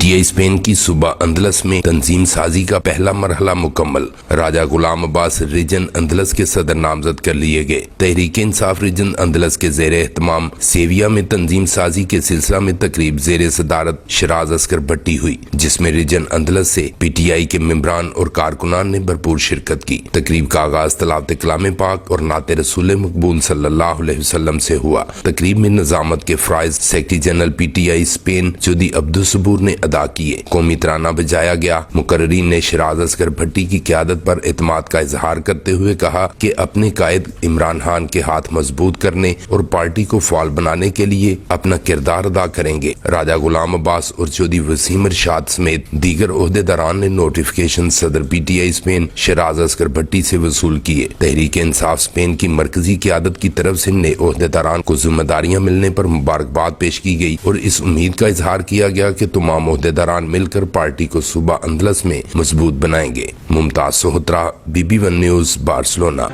PTI Spain की सूबा अंदलस में तंजीम साजी का पहला मरहला मुकम्मल। राजा गुलाम अब्बास रीजन अंदलस के सदर नामजद कर लिए गए। तहरीक इंसाफ रीजन अंदलस के जेर एहतमाम सेविया में तंजीम साजी के सिलसिला में तकरीब जेर सदारत शराज अस्कर भट्टी हुई, जिसमें रीजन अंदलस से पीटीआई के मेंबरान और कारकुनान ने भरपूर शिरकत की। तकरीब का आगाज तलावत कलाम पाक और नाते रसूल मकबूल सल्लल्लाहु अलैहि वसल्लम से हुआ। तकरीब में निजामत के फ्राइज secretary general PTI Spain Chaudhry Abdul Saboor ने अदा किए। कौमी तराना बजाया गया। मुकर्रीन ने शराज अस्कर भट्टी की क़यादत पर एतमाद का इजहार करते हुए कहा कि अपने कायद इमरान खान के हाथ मजबूत करने और पार्टी को फाल बनाने के लिए अपना किरदार अदा करेंगे। राजा गुलाम अब्बास और चौधरी वसीम इरशाद समेत दीगर ओहदेदारान ने नोटिफिकेशन सदर पीटीआई स्पेन शराज अस्कर भट्टी से वसूल किए। तहरीक इंसाफ स्पेन की मरकजी क़यादत की तरफ से नए ओहदेदारान को जिम्मेदारियां मिलने पर मुबारकबाद पेश की गई और इस उम्मीद का इजहार किया गया कि तमाम ओहदेदारान मिलकर पार्टी को सूबा अंदलस में मजबूत बनाएंगे। Mumtaz Sohtra, BB1 news, Barcelona.